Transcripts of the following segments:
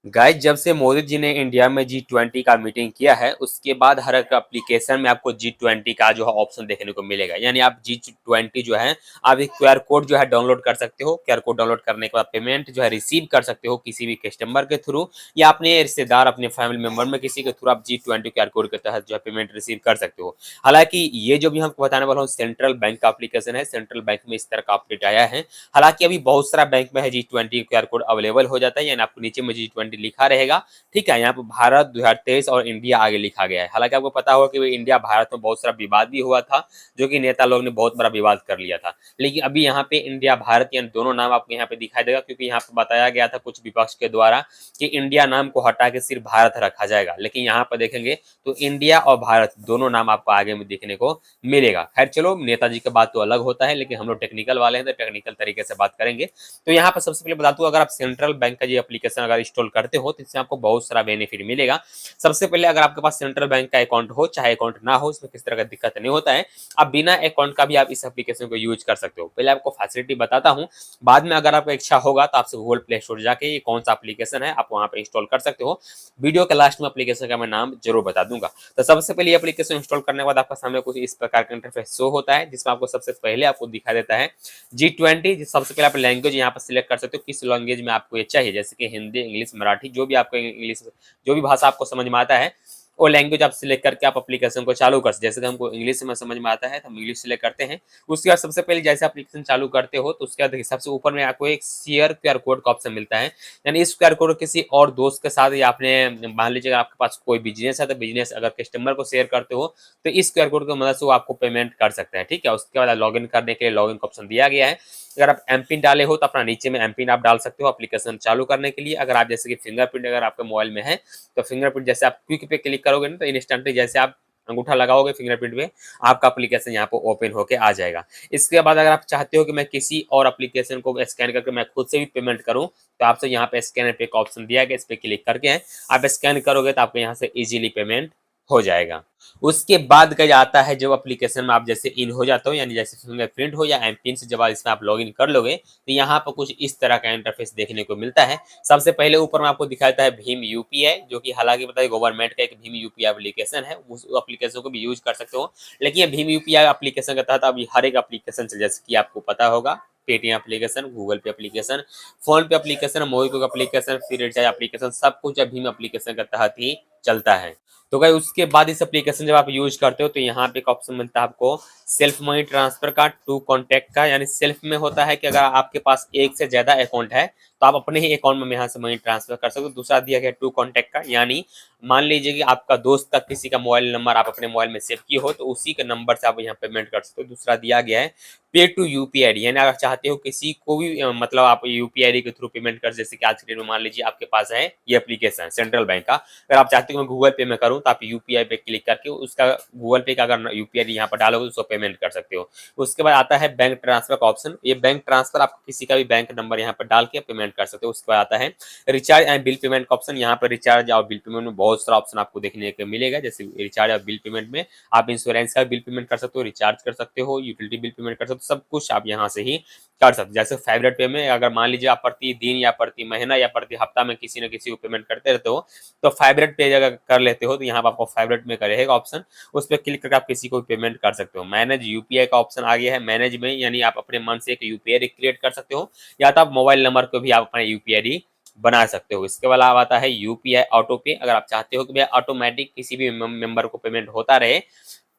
Guys जब से मोदी जी ने इंडिया में G20 का मीटिंग किया है उसके बाद हर एक एप्लीकेशन में आपको G20 का जो है ऑप्शन देखने को मिलेगा। यानी आप G20 जो है आप एक क्यूआर कोड जो है डाउनलोड कर सकते हो। क्यूआर कोड डाउनलोड करने के बाद पेमेंट जो है रिसीव कर सकते हो किसी भी कस्टमर के थ्रू या अपने रिश्तेदार अपने फैमिली मेंबर में किसी के थ्रू आप G20 क्यूआर कोड के तहत जो है पेमेंट रिसीव कर सकते हो। हालांकि ये जो भी हमको बताने वाला हूँ सेंट्रल बैंक का एप्लीकेशन है। सेंट्रल बैंक में इस तरह का अपडेट आया है। हालांकि अभी बहुत सारा बैंक में है G20 क्यूआर कोड अवेलेबल हो जाता है। यानी आपको नीचे में G20 लिखा रहेगा। ठीक है, यहाँ पे भारत 2023 और इंडिया आगे लिखा गया है। हालांकि आपको पता होगा कि इंडिया भारत में बहुत सारा विवाद भी हुआ था, जो कि नेता लोग ने बहुत बड़ा विवाद कर लिया था। लेकिन अभी यहाँ पे इंडिया भारत यानी दोनों नाम आपको यहाँ पे दिखाई देगा, क्योंकि यहाँ पे बताया गया था कुछ विपक्ष के द्वारा कि इंडिया नाम को हटा के सिर्फ भारत रखा जाएगा। लेकिन यहाँ पर देखेंगे तो इंडिया और भारत दोनों नाम आपको आगे में देखने को मिलेगा। खैर चलो, नेताजी की बात तो अलग होता है, लेकिन हम लोग टेक्निकल वाले हैं तो टेक्निकल तरीके से बात करेंगे। तो यहाँ पर सबसे पहले बता दूं, अगर आप सेंट्रल बैंक का ये एप्लीकेशन अगर इंस्टॉल करते हो तो इससे आपको बहुत सारा बेनिफिट मिलेगा। सबसे पहले अगर आपके पास सेंट्रल बैंक का अकाउंट हो चाहे अकाउंट ना हो, इसमें किस तरह का दिक्कत नहीं होता है। आप बिना अकाउंट का भी आप इस एप्लीकेशन को यूज कर सकते हो। पहले आपको फैसिलिटी बताता हूँ, बाद में अगर आपको इच्छा होगा तो आपसे गूगल प्ले स्टोर जाके ये कौन सा एप्लीकेशन है आप वहां पे इंस्टॉल कर सकते हो। वीडियो के लास्ट में एप्लीकेशन का मैं नाम जरूर बता दूंगा। तो सबसे पहले एप्लीकेशन इंस्टॉल करने के बाद आपका सामने कुछ इस प्रकार का इंटरफेस शो होता है, जिसमें आपको सबसे पहले आपको दिखा देता है G20। सबसे पहले आप लैंग्वेज यहाँ पर सिलेक्ट कर सकते हो, किस लैंग्वेज में आपको ये चाहिए, जैसे कि हिंदी, इंग्लिश, मराठी, जो भी आपको इंग्लिश जो भी भाषा आपको समझ में आता है वो लैंग्वेज आप सिलेक्ट करके आप एप्लीकेशन को चालू कर सकते। जैसे कि हमको इंग्लिश में समझ में आता है तो हम इंग्लिश सिलेक्ट करते हैं। उसके बाद सबसे पहले जैसे एप्लीकेशन चालू करते हो तो उसके बाद सबसे ऊपर में आपको एक शेयर क्यूआर कोड का ऑप्शन मिलता है। यानी इस क्यूआर कोड किसी और दोस्त के साथ या आपने मान लीजिए आपके पास कोई बिजनेस है तो बिजनेस अगर कस्टमर को शेयर करते हो तो इस क्यूआर कोड की मदद से वो आपको पेमेंट कर सकते हैं। ठीक है, उसके बाद लॉग इन करने के लिए लॉग इन का ऑप्शन दिया गया है। अगर आप एम पिन डाले हो तो अपना नीचे में एम पिन आप डाल सकते हो एप्लीकेशन चालू करने के लिए। अगर आप जैसे कि फिंगरप्रिंट अगर आपके मोबाइल में है तो फिंगरप्रिंट जैसे आप क्विक पे क्लिक करोगे ना तो इंस्टेंटली जैसे आप अंगूठा लगाओगे फिंगरप्रिंट पे आपका एप्लीकेशन यहाँ पे ओपन होके आ जाएगा। इसके बाद अगर आप चाहते हो कि मैं किसी और एप्लीकेशन को स्कैन करके मैं खुद से भी पेमेंट करूँ तो आपसे यहाँ पे स्कैन पे का ऑप्शन दिया गया, इस पे क्लिक करके आप स्कैन करोगे तो आपको यहाँ से इजीली पेमेंट हो जाएगा। उसके बाद क्या आता है, जो एप्लीकेशन में आप जैसे इन हो जाते हो यानी जैसे फिंगरप्रिंट हो या एम पिन से जब इसमें आप लॉगिन कर लोगे तो यहाँ पर कुछ इस तरह का इंटरफेस देखने को मिलता है। सबसे पहले ऊपर में आपको दिखाता है भीम यूपीआई, जो कि हालांकि बताइए गवर्नमेंट का एक भीम यूपीआई एप्लीकेशन है, उस एप्लीकेशन को भी यूज कर सकते हो। लेकिन ये भीम यूपीआई एप्लीकेशन के तहत अभी हर एक एप्लीकेशन से, जैसे कि आपको पता होगा पेटीएम एप्लीकेशन, गूगल पे एप्लीकेशन, फोन पे application, MobiKwik application, free recharge application, सब कुछ भीम एप्लीकेशन के तहत ही चलता है। तो गाइस उसके बाद इस एप्लीकेशन जब आप यूज करते हो तो यहाँ पे एक ऑप्शन मिलता है आपको सेल्फ मनी ट्रांसफर का, टू कॉन्टैक्ट का। यानी सेल्फ में होता है कि अगर आपके पास एक से ज्यादा अकाउंट है तो आप अपने ही अकाउंट में यहाँ से मनी ट्रांसफर कर सकते हो। दूसरा दिया गया टू कॉन्टैक्ट का, यानी मान लीजिए कि आपका दोस्त का किसी का मोबाइल नंबर आप अपने मोबाइल में सेव किए हो तो उसी के नंबर से आप यहाँ पेमेंट कर सकते हो। दूसरा दिया गया है पे टू यूपीआई, यानी अगर चाहते हो किसी को भी मतलब आप यूपीआई के थ्रू पेमेंट कर, जैसे कि आज के डेट में मान लीजिए आपके पास है ये एप्लीकेशन सेंट्रल बैंक का, अगर आप चाहते हो मैं गूगल पे में करूं तो आप यूपीआई पे क्लिक करके उसका गूगल पे का अगर यूपीआई यहाँ पर डालोगे तो उसको पेमेंट कर सकते हो। उसके बाद आता है बैंक ट्रांसफर का ऑप्शन। ये बैंक ट्रांसफर आप किसी का भी बैंक नंबर यहाँ पर डाल के पेमेंट कर सकते हो। उसके बाद आता है रिचार्ज एंड बिल पेमेंट का ऑप्शन। यहाँ पर रिचार्ज और बिल पेमेंट में बहुत सारा ऑप्शन आपको देखने को मिलेगा। जैसे रिचार्ज और बिल पेमेंट में आप इंश्योरेंस का बिल पेमेंट कर सकते हो, रिचार्ज कर सकते हो, यूटिलिटी बिल पेमेंट कर सकते हो, सब कुछ आप यहाँ से ही कर सकते हो। जैसे फेवरेट पे में अगर मान लीजिए आप प्रति दिन या प्रति महीना या प्रति हफ्ता में किसी न किसी को पेमेंट करते रहते हो तो फेवरेट पे अगर कर लेते हो तो यहाँ पर आपको फेवरेट में रहेगा ऑप्शन, उस पर क्लिक करके आप किसी को पेमेंट कर सकते हो। मैनेज यूपीआई का ऑप्शन आ गया है। मैनेज में यानी आप अपने मन से एक यूपीआई क्रिएट कर सकते हो या तो आप मोबाइल नंबर को भी आप अपना यूपीआई बना सकते हो। इसके बाद आता है यूपीआई ऑटो पे। अगर आप चाहते हो कि भैया ऑटोमेटिक किसी भी मेंबर को पेमेंट होता रहे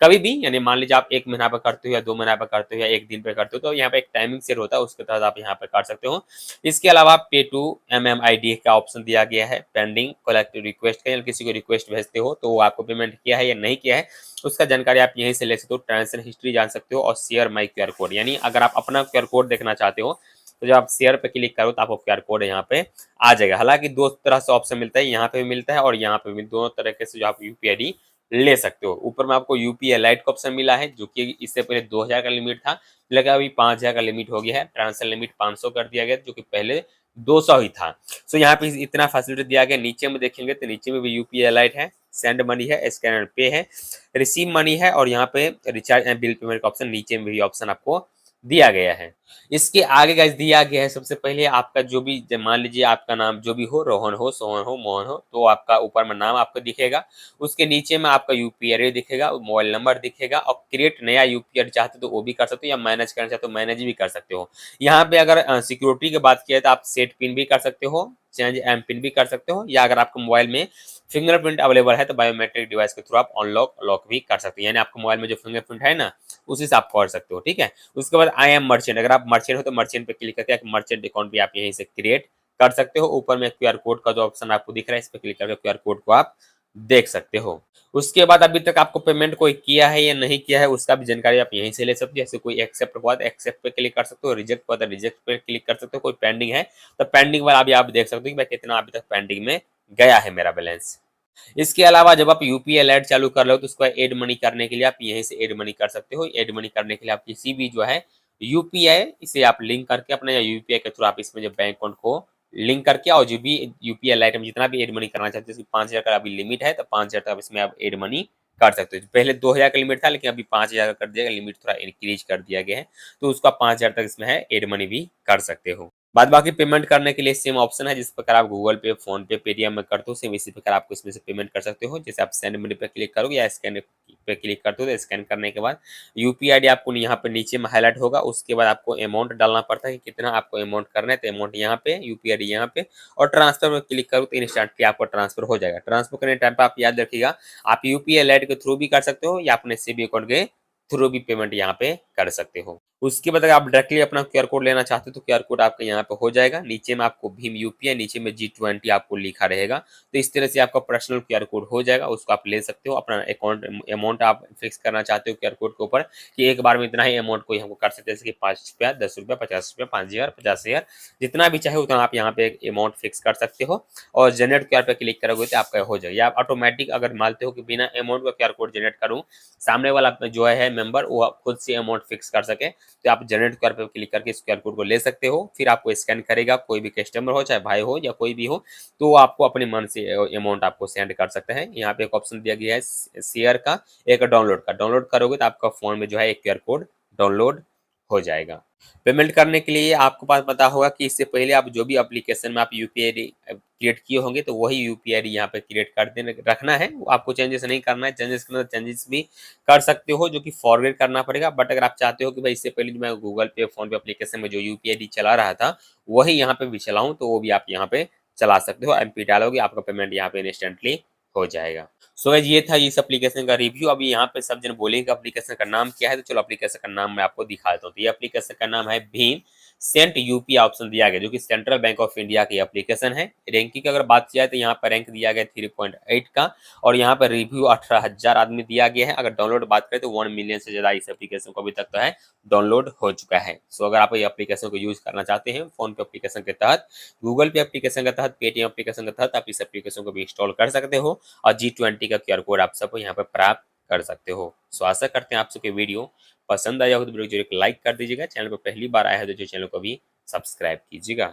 कभी भी, यानी मान लीजिए आप 1 महीना पे करते हो या 2 महीना पे करते हो या 1 दिन पे करते हो तो यहाँ पे एक टाइमिंग सेट होता है, उसके तहत आप यहाँ पे कर सकते हो। इसके अलावा पे टू एमएमआईडी का ऑप्शन दिया गया है। पेंडिंग कलेक्ट रिक्वेस्ट का, यानी किसी को रिक्वेस्ट भेजते हो तो वो आपको पेमेंट किया है या नहीं किया है उसका जानकारी आप यहीं से ले सकते हो। ट्रांजेक्शन हिस्ट्री जान सकते हो और शेयर माई क्यूआर कोड, यानी अगर आप अपना क्यूआर कोड देखना चाहते हो तो जब आप शेयर पे क्लिक करो तो आपको क्यूआर कोड यहाँ पे आ जाएगा। हालांकि दो तरह से ऑप्शन मिलता है, यहाँ पे भी मिलता है और यहाँ पे भी, दोनों तरीके से जो आप यूपीआई ले सकते हो। ऊपर में आपको यूपीआई लाइट का ऑप्शन मिला है, जो कि इससे पहले 2000 का लिमिट था, लेकिन अभी 5000 का लिमिट हो गया है। ट्रांसफर लिमिट 500 कर दिया गया, जो कि पहले 200 ही था। सो यहाँ पे इतना फैसिलिटी दिया गया। नीचे में देखेंगे तो नीचे में भी यूपीआई लाइट है, सेंड मनी है, स्कैन एंड पे है, रिसीव मनी है और यहाँ पे रिचार्ज एंड बिल पेमेंट का ऑप्शन नीचे में भी ऑप्शन आपको दिया गया है। इसके आगे गाइस दिया गया है सबसे पहले आपका जो भी मान लीजिए आपका नाम जो भी हो, रोहन हो, सोहन हो, मोहन हो, तो आपका ऊपर में नाम आपको दिखेगा। उसके नीचे में आपका यूपीआई आईडी दिखेगा, मोबाइल नंबर दिखेगा और क्रिएट नया यूपीआई चाहते हो तो वो भी कर सकते हो या मैनेज करना चाहते हो मैनेज भी कर सकते हो। यहाँ पे अगर सिक्योरिटी की बात किया तो आप सेट पिन भी कर सकते हो, चेंज एम पिन भी कर सकते हो, या अगर आपको मोबाइल में फिंगरप्रिंट अवेलेबल है तो बायोमेट्रिक डिवाइस के थ्रू आप अनलॉक लॉक भी कर सकते हो। यानी आपके मोबाइल में जो फिंगरप्रिंट है ना उसी से आप कर सकते हो, ठीक है। उसके बाद आई एम मर्चेंट, अगर आप मर्चेंट हो तो मर्चेंट पे क्लिक करके मर्चेंट अकाउंट भी आप यहीं से क्रिएट कर सकते हो। ऊपर में क्यूआर कोड का जो ऑप्शन आपको दिख रहा है इस पे क्लिक करके क्यूआर कोड को आप देख सकते हो। उसके बाद अभी तक आपको पेमेंट कोई किया है या नहीं किया है उसका भी जानकारी आप यहीं से ले सकते हो। जैसे कोई एक्सेप्ट हुआ तो एक्सेप्ट पे क्लिक कर सकते हो, रिजेक्ट हुआ तो रिजेक्ट पे क्लिक कर सकते हो, कोई पेंडिंग है तो पेंडिंग वाला भी आप देख सकते हो कि भाई कितना अभी तक पेंडिंग में गया है मेरा बैलेंस। इसके अलावा जब आप यूपीआई ऐड चालू कर रहे हो तो उसको ऐड मनी करने के लिए आप यहीं से ऐड मनी कर सकते हो। ऐड मनी करने के लिए आप किसी भी जो है यूपीआई इसे आप लिंक करके अपने या यूपीआई के थ्रू आप इसमें जो बैंक अकाउंट को लिंक करके और जो भी यूपीआई लाइट में जितना भी ऐड मनी करना चाहते हो 5,000 का अभी लिमिट है तो 5,000 तक इसमें आप ऐड मनी कर सकते हो। पहले 2,000 का लिमिट था लेकिन अभी 5,000 का कर दिया गया, लिमिट थोड़ा इंक्रीज कर दिया गया है तो उसका 5,000 तक इसमें है ऐड मनी भी कर सकते हो। बाद बाकी पेमेंट करने के लिए सेम ऑप्शन है जिस प्रकार आप गूगल पे, फोन पे, पेटीएम में करते हो सेम इसी प्रकार आपको इसमें से पेमेंट कर सकते हो। जैसे आप सेंड मनी पे क्लिक करोगे या स्कैन पे क्लिक करते हो तो स्कैन करने के बाद यूपीआई आईडी आपको यहाँ पे नीचे में हाईलाइट होगा। उसके बाद आपको अमाउंट डालना पड़ता है कि कितना आपको अमाउंट करना है तो अमाउंट यहाँ पे यूपीआई आईडी यहाँ पे और ट्रांसफर में क्लिक करो तो इंस्टेंटली आपको ट्रांसफर हो जाएगा। ट्रांसफर करने टाइम पे आप याद रखिएगा आप यूपीआई लाइट के थ्रू भी कर सकते हो या अपने सीबी अकाउंट के थ्रू भी पेमेंट यहाँ पे कर सकते हो। उसके बाद अगर आप डायरेक्टली अपना क्यूआर कोड लेना चाहते हो तो क्यूआर कोड आपका यहाँ पे हो जाएगा। नीचे में आपको भीम यूपीआई, नीचे में G20 आपको लिखा रहेगा। तो इस तरह से आपका पर्सनल क्यूआर कोड हो जाएगा, उसको आप ले सकते हो। अपना अकाउंट अमाउंट आप फिक्स करना चाहते हो क्यूआर कोड के ऊपर कि एक बार में इतना ही अमाउंट कोई हमको कर सकते हैं, जैसे कि 5 रुपया, 10 रुपया, 50 रुपया, 5,000, 50,000 जितना भी चाहे उतना आप यहाँ पे अमाउंट फिक्स कर सकते हो और जनरेट क्यूआर पे क्लिक करोगे तो आपका हो जाएगा। या आप ऑटोमेटिक अगर मानते हो कि बिना अमाउंट का क्यूआर कोड जनरेट करूँ, सामने वाला जो है मेंबर वो खुद से अमाउंट फिक्स कर सके तो आप जनरेट क्यूआर पे क्लिक करके इस क्यूआर कोड को ले सकते हो। फिर आपको स्कैन करेगा, कोई भी कस्टमर हो चाहे भाई हो या कोई भी हो तो वो आपको अपने मन से अमाउंट आपको सेंड कर सकते हैं। यहाँ पे एक ऑप्शन दिया गया है शेयर का, एक डाउनलोड का। डाउनलोड करोगे तो आपका फोन में जो है एक क्यूआर कोड डाउनलोड हो जाएगा। पेमेंट करने के लिए आपको पास पता होगा कि इससे पहले आप जो भी एप्लीकेशन में आप यूपीआई क्रिएट किए होंगे तो वही यूपीआई आईडी यहाँ पे क्रिएट कर देना रखना है। वो आपको चेंजेस नहीं करना है, चेंजेस करना चेंजेस भी कर सकते हो जो कि फॉरवर्ड करना पड़ेगा। बट अगर आप चाहते हो कि भाई इससे पहले जो मैं गूगल पे, फोन पे एप्लीकेशन में जो यूपीआई आईडी चला रहा था वही यहाँ पे भी चलाऊं तो वो भी आप यहाँ पे चला सकते हो। एमपी डालोगे आपका पेमेंट यहाँ पे इंस्टेंटली हो जाएगा। सो गाइस ये था इस एप्लीकेशन का रिव्यू। अभी यहाँ पे सब जन बोलेंगे एप्लीकेशन का नाम क्या है तो चलो एप्लीकेशन का नाम मैं आपको दिखा देता हूँ। तो ये एप्लीकेशन का नाम है भीम सेंट यूपीआई ऑप्शन दिया गया जो कि सेंट्रल बैंक ऑफ इंडिया की एप्लीकेशन है। रैंकिंग की अगर बात किया जाए तो यहाँ पर रैंक दिया गया 3.8 का और यहाँ पर रिव्यू 18,000 आदमी दिया गया है। अगर डाउनलोड बात करें तो 1 मिलियन से ज्यादा इस एप्लीकेशन को अभी तक तो है डाउनलोड हो चुका है। सो अगर आप ये एप्लीकेशन को यूज करना चाहते हैं फोन पे एप्लीकेशन के तहत, गूगल पे एप्लीकेशन के तहत, पेटीएम एप्लीकेशन के तहत आप इस एप्लीकेशन को भी इंस्टॉल कर सकते हो और G20 का क्यूआर कोड आप सबको यहाँ पे प्राप्त कर सकते हो। सो आशा करते हैं आप सबके वीडियो पसंद आया हो तो वीडियो को लाइक कर दीजिएगा। चैनल पर पहली बार आया है तो जो चैनल को भी सब्सक्राइब कीजिएगा।